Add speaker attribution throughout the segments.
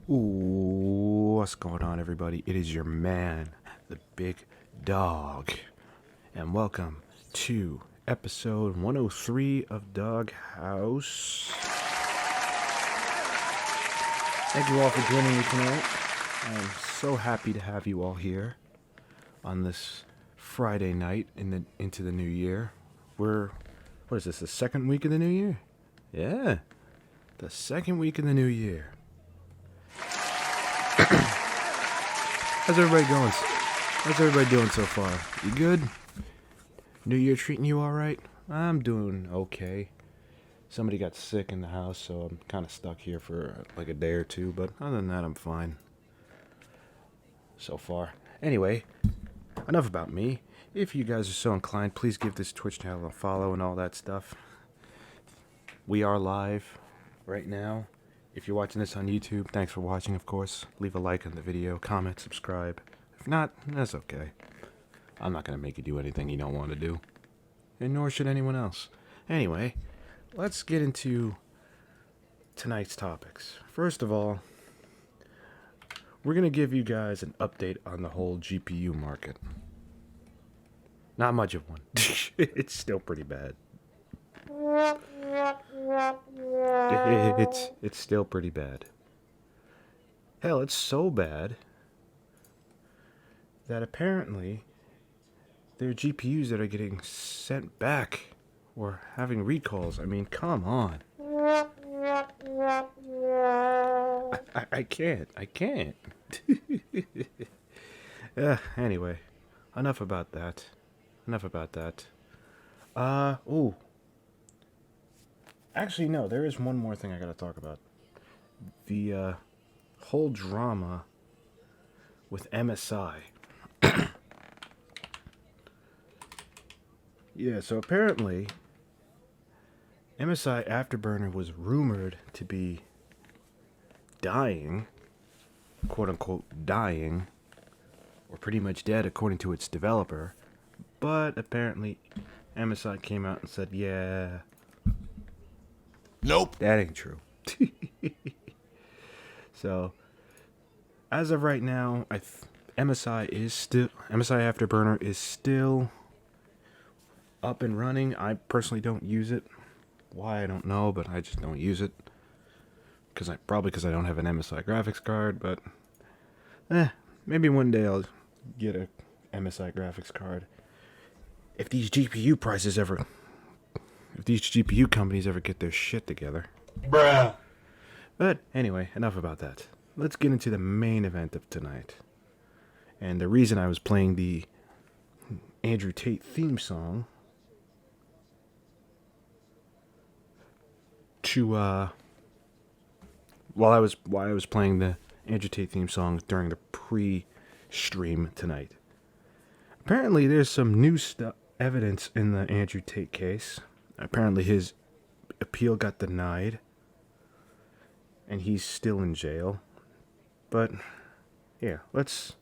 Speaker 1: Ooh, what's going on, everybody? It is your man, the big dog, and welcome to episode 103 of Dog House. Thank you all for joining me tonight. I'm so happy to have you all here on this Friday night into the new year. What is this, the second week of the new year? Yeah, the second week of the new year. How's everybody going? How's everybody doing so far? You good? New Year treating you all right? I'm doing okay. Somebody got sick in the house, so I'm kind of stuck here for like a day or two, but other than that, I'm fine. So far. Anyway, enough about me. If you guys are so inclined, please give this Twitch channel a follow and all that stuff. We are live right now. If you're watching this on YouTube, thanks for watching, of course. Leave a like on the video, comment, subscribe. If not, that's okay. I'm not going to make you do anything you don't want to do. And nor should anyone else. Anyway, let's get into tonight's topics. First of all, we're going to give you guys an update on the whole GPU market. Not much of one. It's still pretty bad. It's still pretty bad. Hell, it's so bad that apparently there are GPUs that are getting sent back or having recalls. I mean, come on. I can't. Anyway, enough about that. Actually, no, there is one more thing I gotta talk about. The whole drama with MSI. Yeah, so apparently MSI Afterburner was rumored to be dying, quote unquote dying, or pretty much dead according to its developer. But apparently MSI came out and said, yeah, nope, that ain't true. So, as of right now, MSI Afterburner is still up and running. I personally don't use it. Why, I don't know, but I just don't use it. Probably because I don't have an MSI graphics card, but maybe one day I'll get a MSI graphics card. If these GPU companies ever get their shit together. Bruh. But anyway, enough about that. Let's get into the main event of tonight. And the reason I was playing the Andrew Tate theme song while I was playing the Andrew Tate theme song during the pre-stream tonight. Apparently there's some new evidence in the Andrew Tate case. Apparently his appeal got denied and he's still in jail. But yeah, let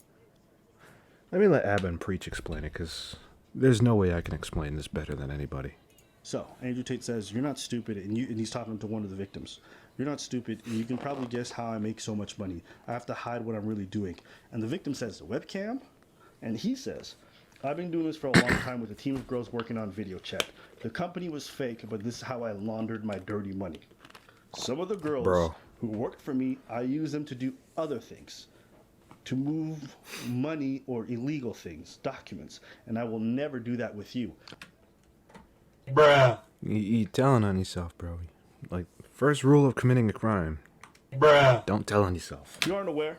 Speaker 1: me let Abba and Preach explain it, because there's no way I can explain this better than anybody.
Speaker 2: So, Andrew Tate says, you're not stupid, and he's talking to one of the victims. You're not stupid, and you can probably guess how I make so much money. I have to hide what I'm really doing. And the victim says, webcam? And he says, I've been doing this for a long time with a team of girls working on video chat. The company was fake, but this is how I laundered my dirty money. Some of the girls who worked for me, I use them to do other things. To move money or illegal things, documents. And I will never do that with you.
Speaker 1: Bruh. You telling on yourself, bro. Like, first rule of committing a crime. Bruh. Don't tell on yourself.
Speaker 2: If you aren't aware,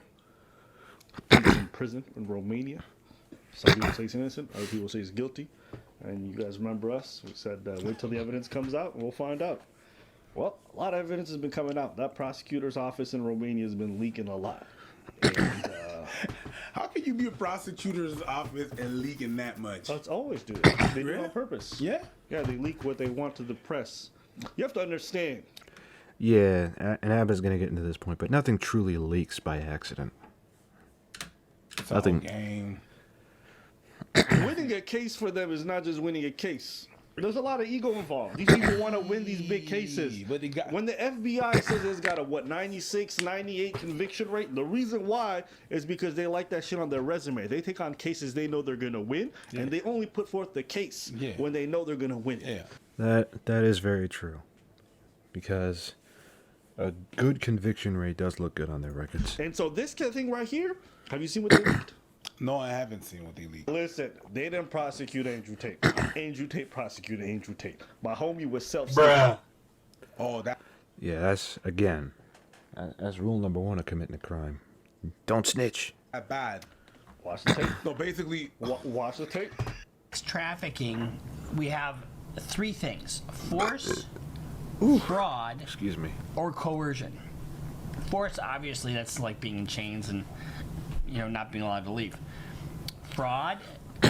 Speaker 2: he's in prison in Romania. Some people say he's innocent, other people say he's guilty. And you guys remember us? We said wait till the evidence comes out and we'll find out. Well, a lot of evidence has been coming out. That prosecutor's office in Romania has been leaking a lot. And,
Speaker 3: how can you be a prosecutor's office and leaking that much?
Speaker 2: Let's always do it. They do it on purpose.
Speaker 3: Yeah?
Speaker 2: Yeah, they leak what they want to the press. You have to understand.
Speaker 1: Yeah, and Abba's going to get into this point, but nothing truly leaks by accident.
Speaker 3: It's
Speaker 1: Nothing.
Speaker 3: all game.
Speaker 2: Winning a case for them is not just winning a case. There's a lot of ego involved. These people want to win these big cases.
Speaker 3: But they got
Speaker 2: When the FBI says it's got a 96, 98 conviction rate, the reason why is because they like that shit on their resume. They take on cases they know they're gonna win, and they only put forth the case when they know they're gonna win it.
Speaker 3: yeah.
Speaker 1: That is very true. Because a good conviction rate does look good on their records.
Speaker 2: And so this kind of thing right here, have you seen what they leaked?
Speaker 3: No, I haven't seen what they leaked.
Speaker 2: Listen, they didn't prosecute Andrew Tate. Andrew Tate prosecuted Andrew Tate. My homie was self.
Speaker 3: Oh, that.
Speaker 1: Yeah, that's, again, that's rule number 1 of committing a crime. Don't snitch.
Speaker 3: That bad.
Speaker 2: Watch the tape.
Speaker 3: No, basically,
Speaker 2: Watch the tape.
Speaker 4: Trafficking, we have 3 things: force, fraud,
Speaker 1: Excuse me.
Speaker 4: or coercion. Force, obviously, that's like being in chains and, you know, not being allowed to leave. Fraud,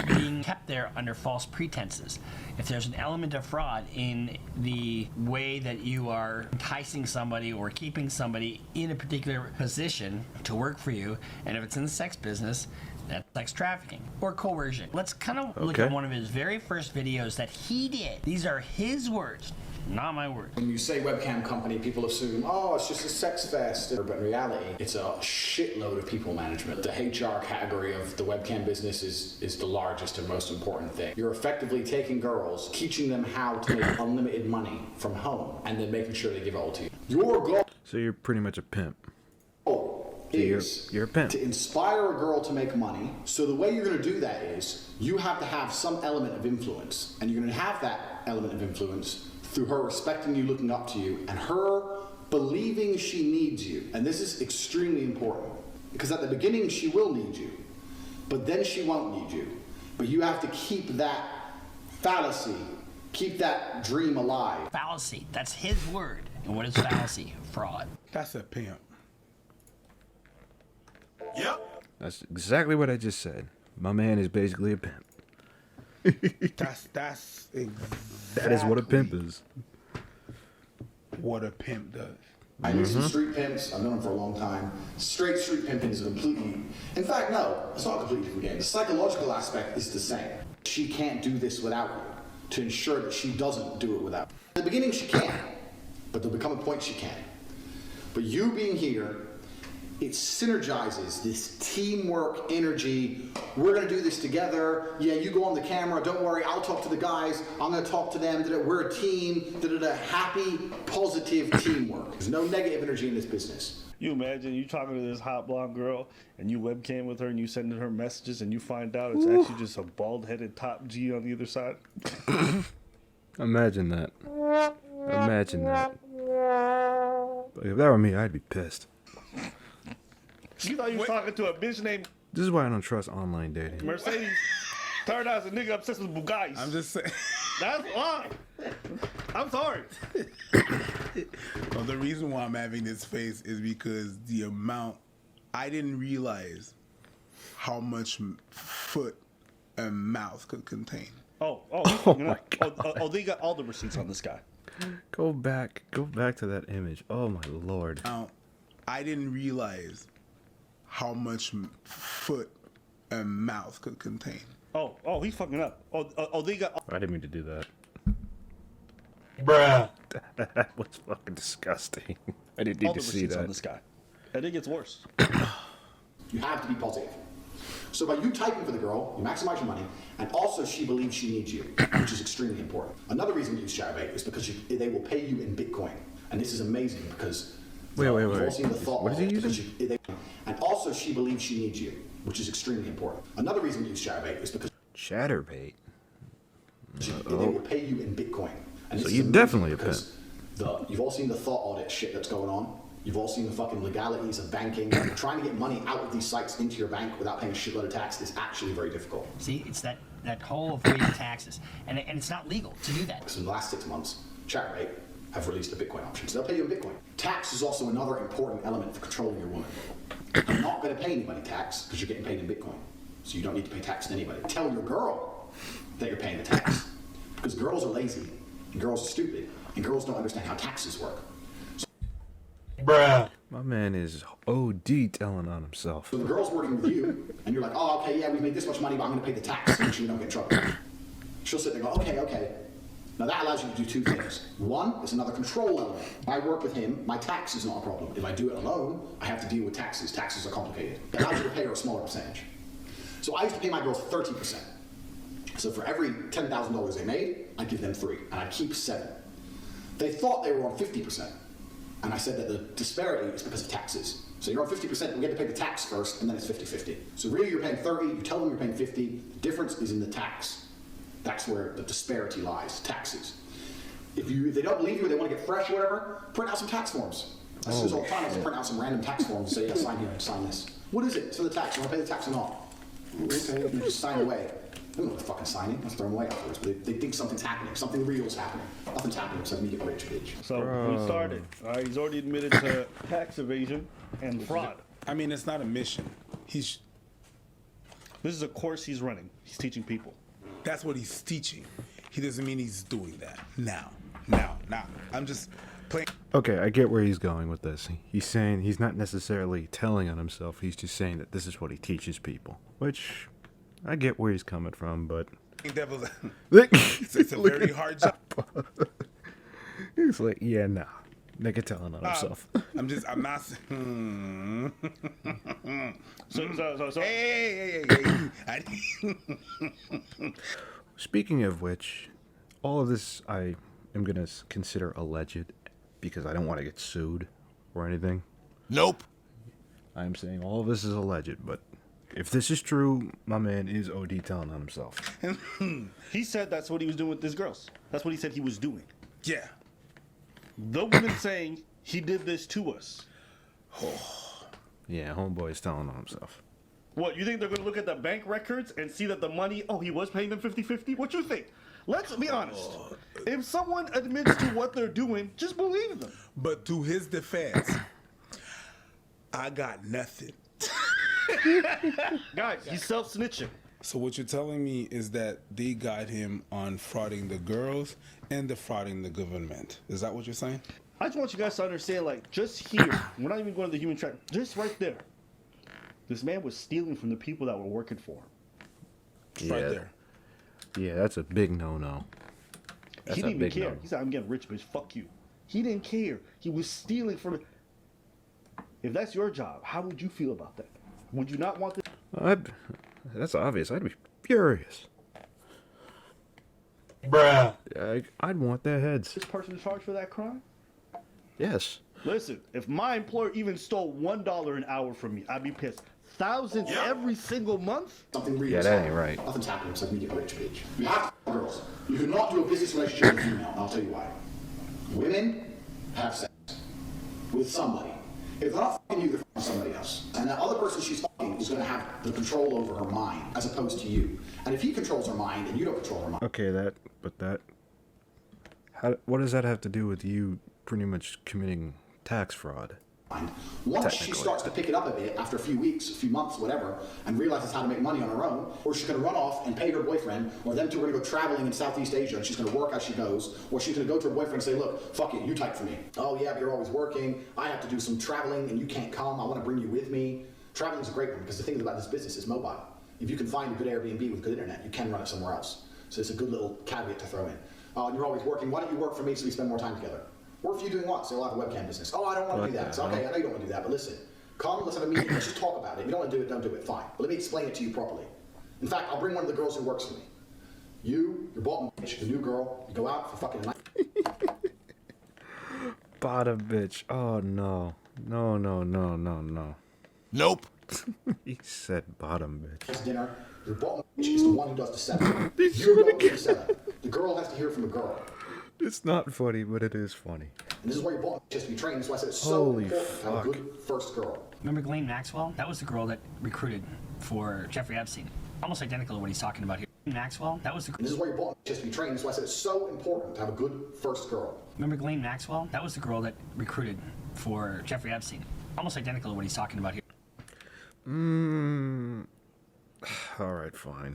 Speaker 4: being kept there under false pretenses. If there's an element of fraud in the way that you are enticing somebody or keeping somebody in a particular position to work for you, and if it's in the sex business, that's sex trafficking or coercion. Let's kind of look at one of his very first videos that he did. These are his words, not my words.
Speaker 5: When you say webcam company, people assume, oh, it's just a sex fest. But in reality, it's a shitload of people management. The HR category of the webcam business is the largest and most important thing. You're effectively taking girls, teaching them how to make unlimited money from home, and then making sure they give it all to you. Your goal
Speaker 1: So you're pretty much a pimp.
Speaker 5: is
Speaker 1: You're a pimp.
Speaker 5: to inspire a girl to make money. So the way you're going to do that is you have to have some element of influence. And you're going to have that element of influence through her respecting you, looking up to you, and her believing she needs you. And this is extremely important because at the beginning she will need you, but then she won't need you. But you have to keep that fallacy, keep that dream alive.
Speaker 4: Fallacy, that's his word. And what is fallacy? Fraud.
Speaker 3: that's a pimp.
Speaker 1: That's exactly what I just said. My man is basically a pimp.
Speaker 3: That's exactly
Speaker 1: That is what a pimp is.
Speaker 3: what a pimp does.
Speaker 5: I knew some street pimps. I've known them for a long time. Straight street pimping is completely... In fact, no, it's not a completely different game. The psychological aspect is the same. She can't do this without you to ensure that she doesn't do it without you. In the beginning, she can, but there'll become a point she can. But you being here, it synergizes this teamwork energy. We're going to do this together. Yeah, you go on the camera. Don't worry. I'll talk to the guys. I'm going to talk to them. We're a team. Happy, positive teamwork. There's no negative energy in this business.
Speaker 2: You imagine you talking to this hot blonde girl and you webcam with her and you sending her messages and you find out it's actually just a bald-headed top G on the other side.
Speaker 1: Imagine that. Imagine that. Like, if that were me, I'd be pissed.
Speaker 2: You thought you was talking to a bitch named
Speaker 1: This is why I don't trust online dating.
Speaker 2: Mercedes. Turned out it's a nigga obsessed with Bugattis.
Speaker 3: I'm just saying.
Speaker 2: That's why. I'm sorry.
Speaker 3: Well, the reason why I'm having this face is because the amount I didn't realize how much foot and mouth could contain.
Speaker 2: Oh,
Speaker 1: my God.
Speaker 2: they got all the receipts on this guy.
Speaker 1: Go back to that image. Oh my lord.
Speaker 3: Now, I didn't realize how much foot and mouth could contain.
Speaker 2: Oh, he's fucking up. They got.
Speaker 1: I didn't mean to do that.
Speaker 3: Bruh.
Speaker 1: That was fucking disgusting. I didn't need
Speaker 2: all
Speaker 1: to
Speaker 2: the
Speaker 1: see
Speaker 2: receipts on
Speaker 1: that.
Speaker 2: this guy. And it gets worse.
Speaker 5: You have to be positive. So by you typing for the girl, you maximize your money, and also she believes she needs you, which is extremely important. Another reason we use Chatterbait is because they will pay you in Bitcoin. And this is amazing because
Speaker 1: Wait.
Speaker 5: you've all seen the thought
Speaker 1: What is he
Speaker 5: of it
Speaker 1: using?
Speaker 5: because and also she believes she needs you, which is extremely important. Another reason we use Chatterbait is because
Speaker 1: Chatterbait.
Speaker 5: they will pay you in Bitcoin. And
Speaker 1: So
Speaker 5: this is
Speaker 1: you're
Speaker 5: amazing
Speaker 1: definitely a
Speaker 5: because you've all seen the thought audit shit that's going on. You've all seen the fucking legalities of banking. Trying to get money out of these sites into your bank without paying a shitload of tax is actually very difficult.
Speaker 4: See, it's that whole avoiding taxes. And it's not legal to do that.
Speaker 5: So in the last 6 months, Chatterbait have released a Bitcoin option. So they'll pay you in Bitcoin. Tax is also another important element for controlling your woman. You're not going to pay anybody tax because you're getting paid in Bitcoin. So you don't need to pay tax to anybody. Tell your girl that you're paying the tax. Because girls are lazy, and girls are stupid, and girls don't understand how taxes work.
Speaker 3: Bruh.
Speaker 1: My man is OD telling on himself.
Speaker 5: So the girl's working with you, and you're like, oh, okay, yeah, we made this much money, but I'm going to pay the tax so you don't get in trouble. She'll sit there and go, okay. Now that allows you to do two things. One, it's another control element. I work with him, my tax is not a problem. If I do it alone, I have to deal with taxes. Taxes are complicated. It allows you to pay her a smaller percentage. So I used to pay my girls 30%. So for every $10,000 they made, I'd give them 3, and I'd keep 7. They thought they were on 50%, and I said that the disparity is because of taxes. So you're on 50%, we get to pay the tax first, and then it's 50-50. So really you're paying 30, you tell them you're paying 50, the difference is in the tax. That's where the disparity lies, taxes. If they don't believe you, they want to get fresh or whatever, print out some tax forms. I see this all the time, I just print out some random tax forms and say, yeah, sign here, sign this. What is it? It's for the tax, you want to pay the tax or not? Okay, you just sign away. They don't know what the fucking signing. Let's throw them away afterwards. But they think something's happening. Something real's happening. Nothing's happening except me get rich, bitch.
Speaker 2: So we started. All right, he's already admitted to tax evasion and fraud.
Speaker 3: I mean, it's not a mission.
Speaker 2: This is a course he's running. He's teaching people.
Speaker 3: That's what he's teaching. He doesn't mean he's doing that now. I'm just playing.
Speaker 1: Okay, I get where he's going with this. He's saying he's not necessarily telling on himself. He's just saying that this is what he teaches people, which I get where he's coming from, but
Speaker 3: Devil's. It's a very hard job.
Speaker 1: He's like, yeah, nah, nigga telling on himself.
Speaker 3: I'm not.
Speaker 2: So
Speaker 3: Hey.
Speaker 1: Speaking of which, all of this I am gonna consider alleged because I don't want to get sued or anything.
Speaker 3: Nope.
Speaker 1: I'm saying all of this is alleged, but if this is true, my man is OD telling on himself.
Speaker 2: he said that's what he was doing with these girls. That's what he said he was doing.
Speaker 3: Yeah.
Speaker 2: The woman saying he did this to us.
Speaker 1: Yeah, homeboy is telling on himself.
Speaker 2: What, you think they're going to look at the bank records and see that the money, he was paying them 50-50? What you think? Let's be honest. If someone admits to what they're doing, just believe them.
Speaker 3: But to his defense, I got nothing.
Speaker 2: Guys, he's self-snitching.
Speaker 3: So what you're telling me is that they got him on frauding the girls and defrauding the government. Is that what you're saying?
Speaker 2: I just want you guys to understand, just here, we're not even going to the human track, just right there. This man was stealing from the people that were working for him.
Speaker 3: Right there.
Speaker 1: Yeah, that's a big no-no.
Speaker 2: He didn't even care. He said, I'm getting rich, bitch. Fuck you. He didn't care. He was stealing from. If that's your job, how would you feel about that? Would you not want this?
Speaker 1: That's obvious. I'd be furious.
Speaker 3: Bruh.
Speaker 1: I'd want their heads.
Speaker 2: This person charged for that crime?
Speaker 1: Yes.
Speaker 2: Listen, if my employer even stole $1 an hour from me, I'd be pissed. Thousands every single month?
Speaker 5: Something real.
Speaker 1: Yeah, that ain't right.
Speaker 5: Nothing's happening except me get rich, bitch. You have to, girls. You cannot do a business relationship with a female. I'll tell you why. Women have sex with somebody. If they're not fucking you, they're fucking somebody else. And that other person she's fucking is going to have the control over her mind, as opposed to you. And if he controls her mind and you don't control her mind.
Speaker 1: Okay, what does that have to do with you pretty much committing tax fraud?
Speaker 5: Once she starts to pick it up a bit after a few weeks, a few months, whatever, and realizes how to make money on her own, or she's going to run off and pay her boyfriend, or them two are going to go traveling in Southeast Asia and she's going to work as she goes, or she's going to go to her boyfriend and say, look, fuck it, you type for me. Oh yeah, but you're always working. I have to do some traveling and you can't come. I want to bring you with me. Traveling is a great one because the thing about this business is mobile. If you can find a good Airbnb with good internet, you can run it somewhere else. So it's a good little caveat to throw in. You're always working. Why don't you work for me so we spend more time together? What if you doing what? Say, I'll have a webcam business. Oh, I don't want to do that. So, okay, I know you don't want to do that, but listen. Come, let's have a meeting. Let's just talk about it. If you don't want to do it, don't do it. Fine. But let me explain it to you properly. In fact, I'll bring one of the girls who works for me. You, your bottom bitch, the new girl, you go out for fucking a night.
Speaker 1: Bottom bitch. Oh, no. No.
Speaker 3: Nope.
Speaker 1: He said bottom bitch.
Speaker 5: Dinner. Your bottom bitch is the one who does the setup. You're going to the setup. The girl has to hear from the girl.
Speaker 1: It's not funny, but it is funny.
Speaker 5: And this is why your bottom bitch has to be trained. That's why I said it's so
Speaker 1: Holy
Speaker 5: important to have a
Speaker 1: fuck.
Speaker 5: good first girl.
Speaker 4: Remember Ghislaine Maxwell? That was the girl that recruited for Jeffrey Epstein. Almost identical to what he's talking about here. Maxwell? That was the.
Speaker 5: And this is why your bottom bitch has to be trained. That's why I said it's so important to have a good first girl.
Speaker 4: Remember Ghislaine Maxwell? That was the girl that recruited for Jeffrey Epstein. Almost identical to what he's talking about here.
Speaker 1: Alright, fine.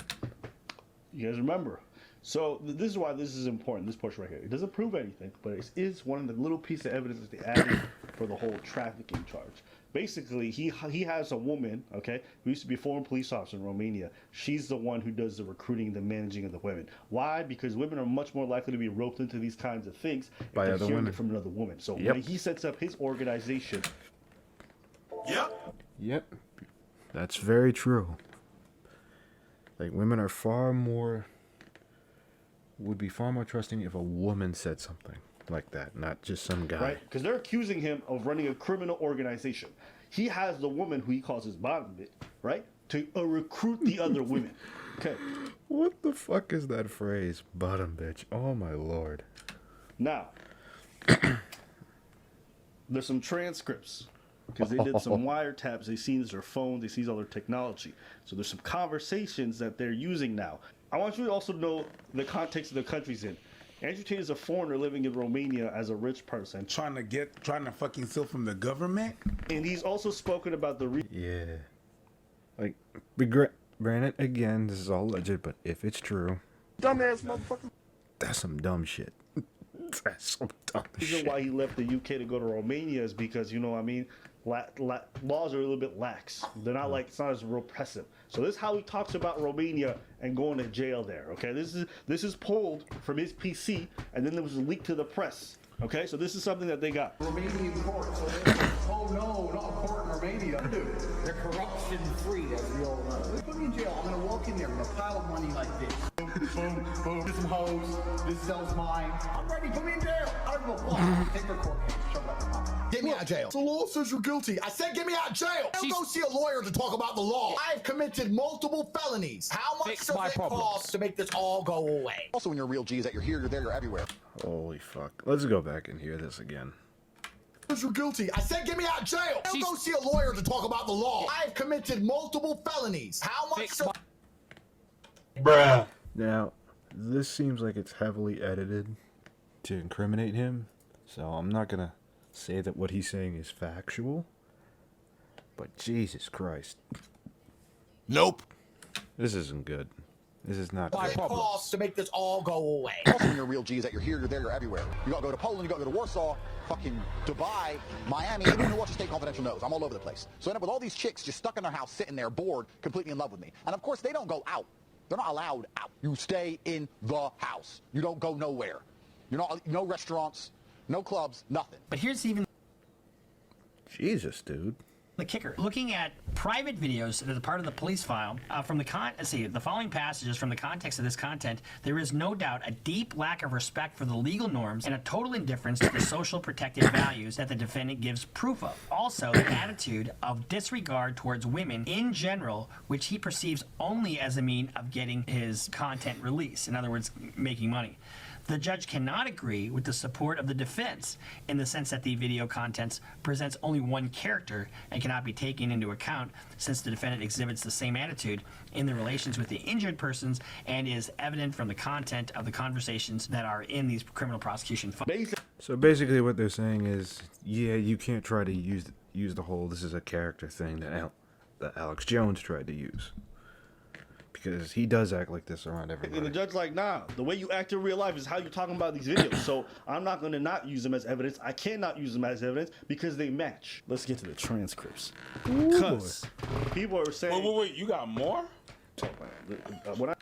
Speaker 2: You guys remember. So this is why this is important, this portion right here. It doesn't prove anything, but it is one of the little pieces of evidence that they added for the whole trafficking charge. Basically, he has a woman, okay, who used to be a former police officer in Romania. She's the one who does the recruiting, the managing of the women. Why? Because women are much more likely to be roped into these kinds of things
Speaker 1: By
Speaker 2: if
Speaker 1: other
Speaker 2: they're hearing
Speaker 1: women.
Speaker 2: it from another woman. So
Speaker 1: Yep.
Speaker 2: when he sets up his organization,
Speaker 1: Yep. That's very true. Like, women are would be far more trusting if a woman said something like that, not just some guy.
Speaker 2: right? Because they're accusing him of running a criminal organization. He has the woman who he calls his bottom bit, right, to recruit the other women. Okay.
Speaker 1: What the fuck is that phrase? Bottom bitch. Oh my lord.
Speaker 2: Now, there's some transcripts because they did some wiretaps. They seen their phones. They see all their technology. So there's some conversations that they're using now. I want you to also know the context of the country's in. Andrew Tate is a foreigner living in Romania as a rich person,
Speaker 3: Trying to fucking steal from the government.
Speaker 2: and he's also spoken about the
Speaker 1: Yeah. Like, granted, again, this is all alleged, but if it's true,
Speaker 2: dumbass motherfucker.
Speaker 1: that's some dumb shit. That's some dumb
Speaker 2: reason
Speaker 1: shit.
Speaker 2: why he left the UK to go to Romania is because, you know what I mean, laws are a little bit lax. They're not like, it's not as repressive. So this is how he talks about Romania and going to jail there, okay? This is pulled from his PC, and then there was a leak to the press, okay? So this is something that they got.
Speaker 6: Romanian court. So oh no, not a court in Romania. Dude, they're corruption free, as we all know. They put me in jail. I'm gonna walk in there with a pile of money like this. Boom, boom, this some hoes. This sells mine. I'm ready. Put me in jail. I don't give a fuck. Take their court case. Shove it up your mouth.
Speaker 7: Get me out of jail. The law says you're guilty. I said get me out of jail. Don't go see a lawyer to talk about the law. I have committed multiple felonies. How much does it cost to make this all go away?
Speaker 5: Also, when you're a real G, is that you're here, you're there, you're everywhere.
Speaker 1: Holy fuck. Let's go back and hear this again.
Speaker 7: You're guilty. I said get me out of jail. Don't go see a lawyer to talk about the law. I have committed multiple felonies. How much does...
Speaker 1: Now, this seems like it's heavily edited to incriminate him, so I'm not gonna say that what he's saying is factual, but Jesus Christ.
Speaker 7: Nope.
Speaker 1: This isn't good. This is not
Speaker 7: It
Speaker 1: good.
Speaker 7: costs to make this all go away.
Speaker 5: Also, when you're a real G, is that you're here, you're there, you're everywhere. You gotta go to Poland, you gotta go to Warsaw, fucking Dubai, Miami, even Milwaukee State Confidential knows. I'm all over the place. So I end up with all these chicks just stuck in their house, sitting there, bored, completely in love with me. And of course, they don't go out. They're not allowed out. You stay in the house. You don't go nowhere. You're not, no restaurants, no clubs, nothing.
Speaker 4: But here's even
Speaker 1: Jesus, dude.
Speaker 4: the kicker. Looking at private videos that are part of the police file, from the following passages from the context of this content, there is no doubt a deep lack of respect for the legal norms and a total indifference to the social protective values that the defendant gives proof of. Also, an attitude of disregard towards women in general, which he perceives only as a mean of getting his content released. In other words, making money. The judge cannot agree with the support of the defense in the sense that the video contents presents only one character and cannot be taken into account since the defendant exhibits the same attitude in the relations with the injured persons and is evident from the content of the conversations that are in these criminal prosecution files.
Speaker 1: So basically what they're saying is, yeah, you can't try to use the whole this is a character thing that Alex Jones tried to use. Because he does act like this around everybody.
Speaker 2: And the judge's like, nah, the way you act in real life is how you're talking about these videos. So I'm not going to not use them as evidence. I cannot use them as evidence because they match. Let's get to the transcripts. Because people are saying...
Speaker 3: Wait, you got more?
Speaker 2: When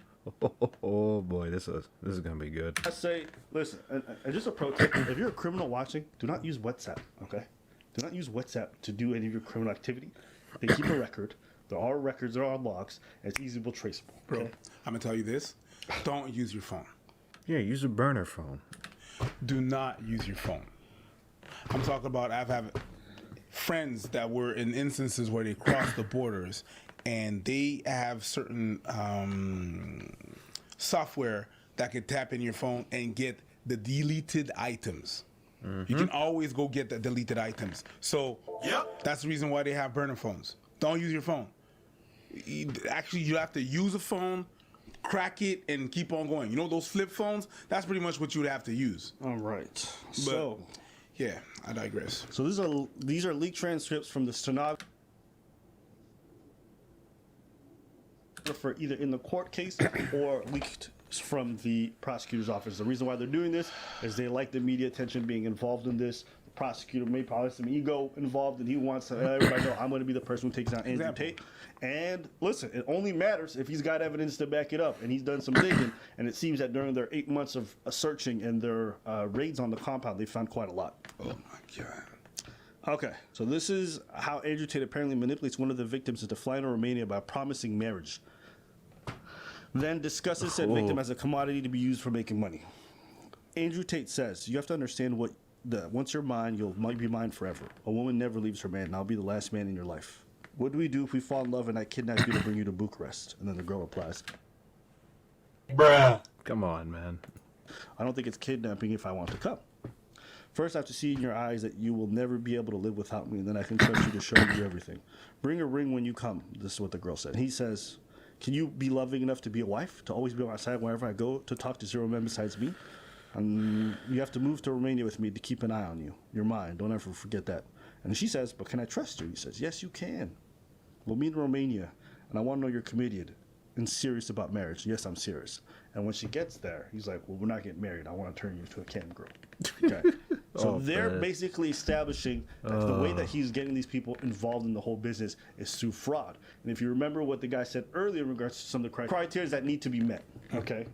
Speaker 1: Oh boy, this is gonna be good.
Speaker 2: I say, listen, and just a pro tip, if you're a criminal watching, do not use WhatsApp, okay? Do not use WhatsApp to do any of your criminal activity. They keep a record. There are records, there are logs, and it's easily traceable.
Speaker 3: Bro,
Speaker 2: Okay?
Speaker 3: I'm gonna tell you this. Don't use your phone.
Speaker 1: Yeah, use a burner phone.
Speaker 3: Do not use your phone. I'm talking about I've had friends that were in instances where they crossed the borders and they have certain software that can tap in your phone and get the deleted items. You can always go get the deleted items. So that's the reason why they have burner phones. Don't use your phone. Actually, you have to use a phone, crack it, and keep on going. You know those flip phones? That's pretty much what you would have to use.
Speaker 2: All right.
Speaker 3: But, yeah, I digress.
Speaker 2: So these are leaked transcripts from the stenographer either in the court case or leaked from the prosecutor's office. The reason why they're doing this is they like the media attention being involved in this. The
Speaker 5: prosecutor may probably some ego involved, and he wants to let everybody know I'm going to be the person who takes down Andrew Tate. And listen, it only matters if he's got evidence to back it up, and he's done some digging. And it seems that during their 8 months of searching and their raids on the compound, they found quite a lot.
Speaker 3: Oh my God.
Speaker 5: Okay, so this is how Andrew Tate apparently manipulates one of the victims into flying to Romania by promising marriage. Then discusses said victim as a commodity to be used for making money. Andrew Tate says, you have to understand once you're mine, you might be mine forever. A woman never leaves her man, and I'll be the last man in your life. What do we do if we fall in love and I kidnap you to bring you to Bucharest? And then the girl replies,
Speaker 1: bruh. Come on, man.
Speaker 5: I don't think it's kidnapping if I want to come. First, I have to see in your eyes that you will never be able to live without me, and then I can trust you to show you everything. Bring a ring when you come. This is what the girl said. He says, can you be loving enough to be a wife, to always be on my side wherever I go, to talk to zero men besides me? You have to move to Romania with me to keep an eye on you. You're mine. Don't ever forget that. And she says, but can I trust you? He says, yes, you can. We'll meet in Romania, and I want to know you're committed and serious about marriage. Yes, I'm serious. And when she gets there, he's like, well, we're not getting married. I want to turn you into a cam girl. Okay. So they're basically establishing that the way that he's getting these people involved in the whole business is through fraud. And if you remember what the guy said earlier in regards to some of the criteria that need to be met, okay,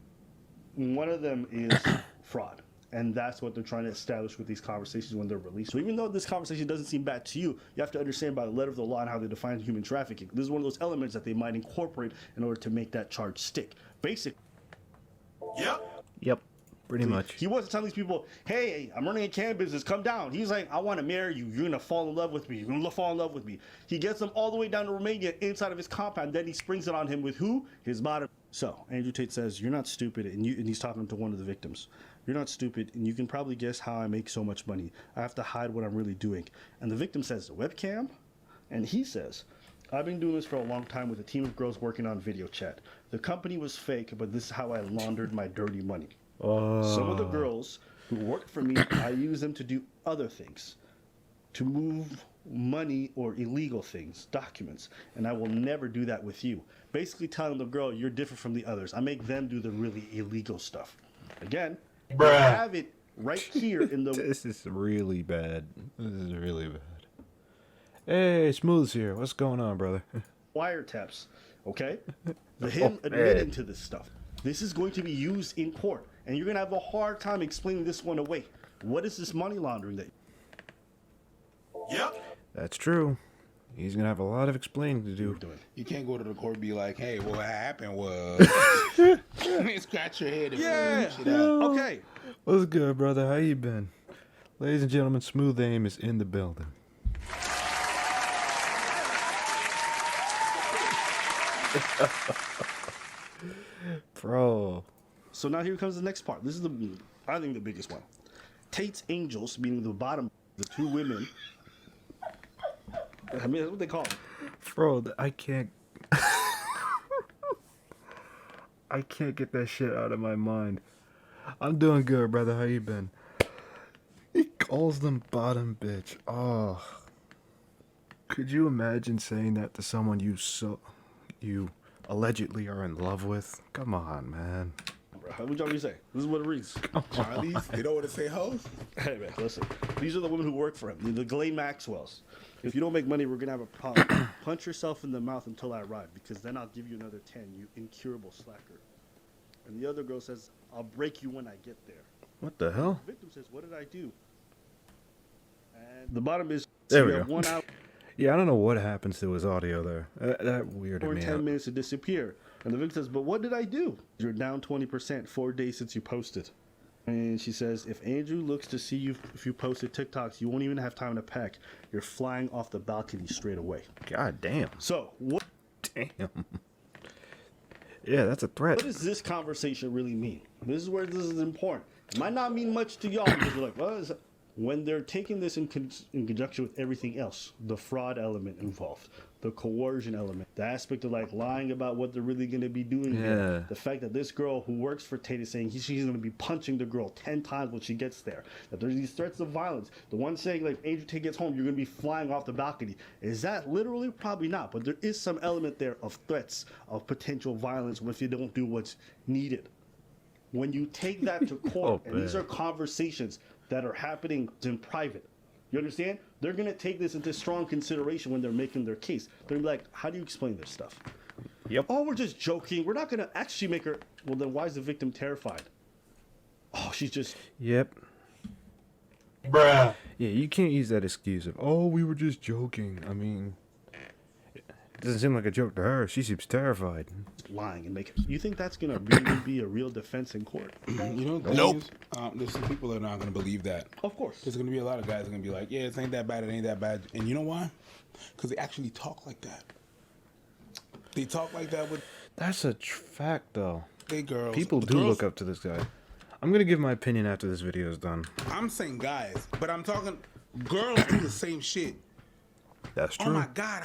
Speaker 5: one of them is fraud. And that's what they're trying to establish with these conversations when they're released. So even though this conversation doesn't seem bad to you, you have to understand by the letter of the law and how they define human trafficking. This is one of those elements that they might incorporate in order to make that charge stick. Basically.
Speaker 1: Yep. Pretty much.
Speaker 5: He wasn't telling these people, hey, I'm running a cam business, come down. He's like, I want to marry you. You're going to fall in love with me. You're going to fall in love with me. He gets them all the way down to Romania inside of his compound. Then he springs it on him with who? His bottom. So Andrew Tate says, you're not stupid. And he's talking to one of the victims. You're not stupid. And you can probably guess how I make so much money. I have to hide what I'm really doing. And the victim says, the webcam? And he says, I've been doing this for a long time with a team of girls working on video chat. The company was fake, but this is how I laundered my dirty money. Some of the girls who worked for me, I use them to do other things, to move money or illegal things, documents, and I will never do that with you. Basically telling the girl, you're different from the others. I make them do the really illegal stuff. Again, I have it right here in the...
Speaker 1: This is really bad. This is really bad. Hey, Smooth's here. What's going on, brother?
Speaker 5: wiretaps, okay? Him admitting to this stuff. This is going to be used in court, and you're going to have a hard time explaining this one away. What is this money laundering that?
Speaker 1: That's true. He's going to have a lot of explaining to do.
Speaker 3: You can't go to the court and be like, hey, what happened was... Scratch your head and shit out.
Speaker 5: Okay.
Speaker 1: What's good, brother? How you been? Ladies and gentlemen, Smooth Aim is in the building. Bro.
Speaker 5: So now here comes the next part. This is I think the biggest one. Tate's angels, meaning the bottom, the two women. I mean, that's what they call them.
Speaker 1: Bro, I can't. I can't get that shit out of my mind. I'm doing good, brother. How you been? He calls them bottom bitch. Oh. Could you imagine saying that to someone you allegedly are in love with? Come on, man.
Speaker 5: What would y'all say? This is what it reads.
Speaker 3: Charlie's, they don't want to say hoes.
Speaker 5: Hey man, listen. These are the women who work for him. The Ghislaine Maxwells. If you don't make money, we're gonna have a problem. Punch yourself in the mouth until I arrive, because then I'll give you another 10. You incurable slacker. And the other girl says, I'll break you when I get there.
Speaker 1: What the hell?
Speaker 5: The victim says, what did I do? And the bottom is,
Speaker 1: there we
Speaker 5: you
Speaker 1: go.
Speaker 5: have 1 hour.
Speaker 1: Yeah, I don't know what happens to his audio there. That weirded
Speaker 5: Or
Speaker 1: me
Speaker 5: 10
Speaker 1: out.
Speaker 5: minutes to disappear. And the victim says, but what did I do? You're down 20%, 4 days since you posted. And she says, if Andrew looks to see you if you posted TikToks, you won't even have time to pack. You're flying off the balcony straight away.
Speaker 1: God damn.
Speaker 5: So, what?
Speaker 1: Damn. Yeah, that's a threat.
Speaker 5: What does this conversation really mean? This is where this is important. It might not mean much to y'all because you're like, well, when they're taking this in conjunction with everything else, the fraud element involved, the coercion element, the aspect of like lying about what they're really going to be doing here, the fact that this girl who works for Tate is saying she's going to be punching the girl 10 times when she gets there, that there's these threats of violence, the one saying like Andrew Tate gets home, you're going to be flying off the balcony. Is that literally? Probably not, but there is some element there of threats of potential violence if you don't do what's needed. When you take that to court, and these are conversations that are happening in private,
Speaker 2: You understand? They're gonna take this into strong consideration when they're making their case. They're gonna be like, how do you explain this stuff?
Speaker 1: Yep.
Speaker 2: Oh, we're just joking. We're not gonna actually make her. Well, then why is the victim terrified? Oh, she's just.
Speaker 1: Yep. Bruh. Yeah, you can't use that excuse of, oh, we were just joking. I mean, it doesn't seem like a joke to her. She seems terrified.
Speaker 2: Lying and making. You think that's gonna really be a real defense in court?
Speaker 3: You know,
Speaker 1: Nope.
Speaker 3: There's some people that are not going to believe that.
Speaker 2: Of course.
Speaker 3: There's going to be a lot of guys that are going to be like, yeah, it ain't that bad, it ain't that bad. And you know why? Because they actually talk like that. They talk like that with
Speaker 1: That's a fact, though.
Speaker 3: they girls.
Speaker 1: People
Speaker 3: The
Speaker 1: do
Speaker 3: girls-
Speaker 1: look up to this guy. I'm gonna give my opinion after this video is done.
Speaker 3: I'm saying guys, but I'm talking girls do the same shit.
Speaker 1: That's
Speaker 3: Oh
Speaker 1: true.
Speaker 3: my God,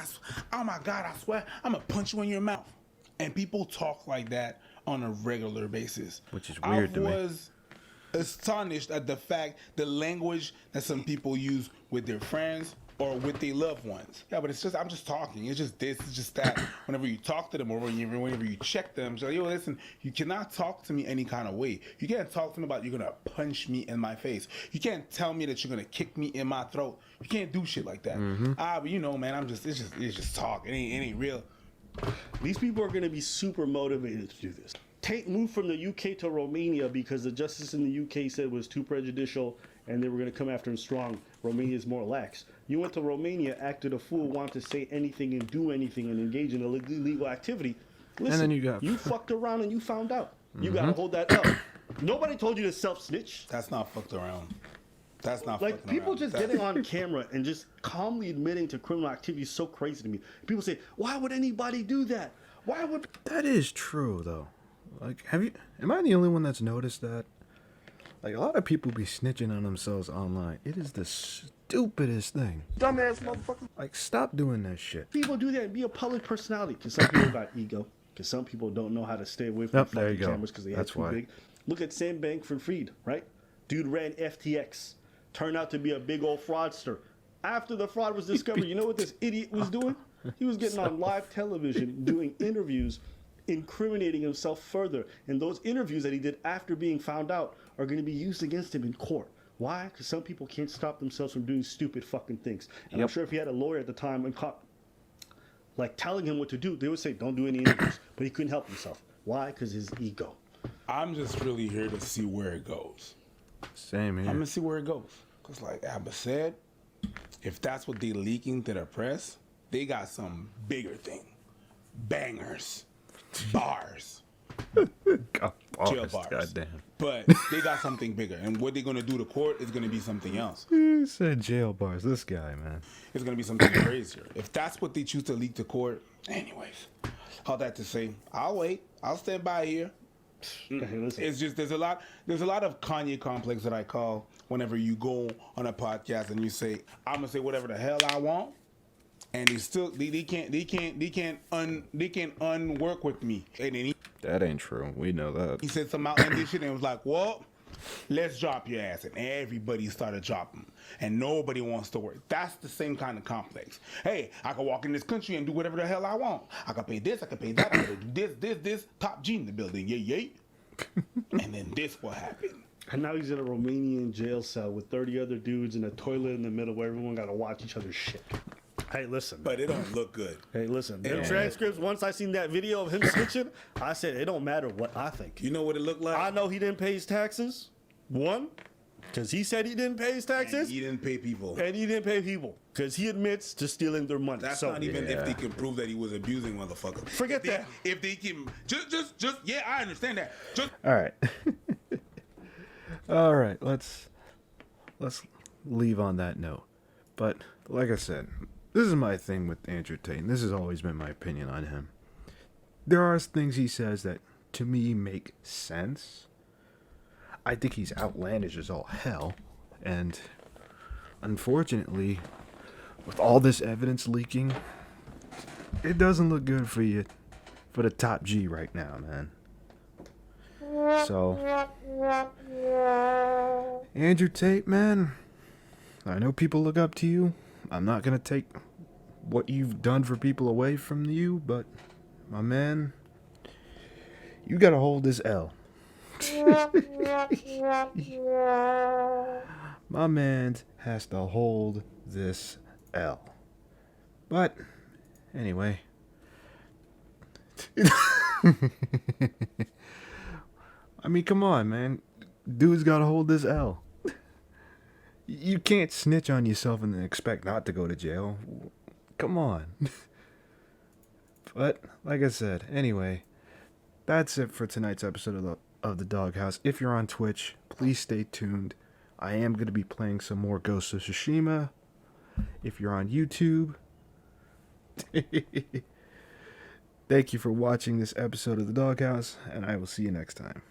Speaker 3: I swear, I'm going to punch you in your mouth. And people talk like that on a regular basis.
Speaker 1: Which is weird
Speaker 3: I
Speaker 1: to me.
Speaker 3: was astonished at the fact, the language that some people use with their friends or with their loved ones. Yeah, but it's just, I'm just talking. It's just this, it's just that. Whenever you talk to them or whenever you check them, so yo, listen, you cannot talk to me any kind of way. You can't talk to me about you're gonna punch me in my face. You can't tell me that you're gonna kick me in my throat. You can't do shit like that. But you know, man, it's just talk. It ain't real.
Speaker 2: These people are going to be super motivated to do this. Tate moved from the UK to Romania because the justice in the UK said it was too prejudicial and they were going to come after him strong. Romania is more lax. You went to Romania, acted a fool, wanted to say anything and do anything and engage in illegal activity. Listen,
Speaker 1: then you got-
Speaker 2: you fucked around and you found out. You got to hold that up. Nobody told you to self-snitch.
Speaker 3: That's not fucked around. That's not
Speaker 2: Like,
Speaker 3: fucking
Speaker 2: people
Speaker 3: around.
Speaker 2: just getting on camera and just calmly admitting to criminal activity is so crazy to me. People say, why would anybody do that? Why would...
Speaker 1: That is true, though. Like, am I the only one that's noticed that? Like, a lot of people be snitching on themselves online. It is the stupidest thing.
Speaker 2: Dumbass motherfucker.
Speaker 1: Like, stop doing that shit.
Speaker 2: People do that and be a public personality because some people got ego. Because some people don't know how to stay away from
Speaker 1: Yep, there you
Speaker 2: fucking
Speaker 1: go.
Speaker 2: cameras because they
Speaker 1: That's
Speaker 2: have too
Speaker 1: why.
Speaker 2: big. Look at Sam Bankman-Fried, right? Dude ran FTX. Turned out to be a big old fraudster. After the fraud was discovered, you know what this idiot was doing? He was getting on live television doing interviews, incriminating himself further. And those interviews that he did after being found out are going to be used against him in court. Why? Because some people can't stop themselves from doing stupid fucking things. And I'm
Speaker 1: Yep.
Speaker 2: sure if he had a lawyer at the time and like telling him what to do, they would say, don't do any interviews. But he couldn't help himself. Why? Because his ego.
Speaker 3: I'm just really here to see where it goes.
Speaker 1: Same
Speaker 3: I'm
Speaker 1: here.
Speaker 3: gonna see where it goes. Cause like Abba said, if that's what they leaking to the press, they got some bigger thing. Bangers. Bars.
Speaker 1: God,
Speaker 3: Jail bars.
Speaker 1: Goddamn.
Speaker 3: But they got something bigger. And what they're gonna do to court is gonna be something else.
Speaker 1: He said jail bars. This guy, man.
Speaker 3: It's gonna be something crazier. If that's what they choose to leak to court, anyways. All that to say, I'll wait. I'll stand by here.
Speaker 2: Hey, listen.
Speaker 3: It's just there's a lot of Kanye complex that I call whenever you go on a podcast and you say I'm gonna say whatever the hell I want, and they can't unwork with me. And then
Speaker 1: That ain't true. We know that.
Speaker 3: he said some outlandish shit and was like, well, let's drop your ass, and everybody started dropping, and nobody wants to work. That's the same kind of complex. Hey, I can walk in this country and do whatever the hell I want. I can pay this, I can pay that, I can do this. Top G in the building, yay. And then this will happen.
Speaker 2: And now he's in a Romanian jail cell with 30 other dudes in a toilet in the middle where everyone got to watch each other's shit. Hey, listen.
Speaker 3: But it don't look good.
Speaker 2: Hey, listen.
Speaker 3: Yeah.
Speaker 2: The transcripts, once I seen that video of him snitching, I said, it don't matter what I think.
Speaker 3: You know what it looked like?
Speaker 2: I know he didn't pay his taxes. One, because he said he didn't pay his taxes.
Speaker 3: He didn't pay people.
Speaker 2: And he didn't pay people because he admits to stealing their money.
Speaker 3: That's
Speaker 2: So,
Speaker 3: not even if they can prove that he was abusing motherfuckers.
Speaker 2: Forget that.
Speaker 3: If they can just yeah, I understand that. Just
Speaker 1: All right. All right. Let's leave on that note. But like I said, this is my thing with Andrew Tate. And this has always been my opinion on him. There are things he says that to me make sense. I think he's outlandish as all hell. And unfortunately, with all this evidence leaking, it doesn't look good for you, for the top G right now, man. So, Andrew Tate, man, I know people look up to you. I'm not going to take what you've done for people away from you, but, my man, you got to hold this L. My man has to hold this L. But, anyway. I mean, come on, man. Dude's gotta hold this L. You can't snitch on yourself and then expect not to go to jail. Come on. But, like I said, anyway, that's it for tonight's episode of the Doghouse. If you're on Twitch, please stay tuned. I am going to be playing some more Ghost of Tsushima. If you're on YouTube, thank you for watching this episode of the Doghouse, and I will see you next time.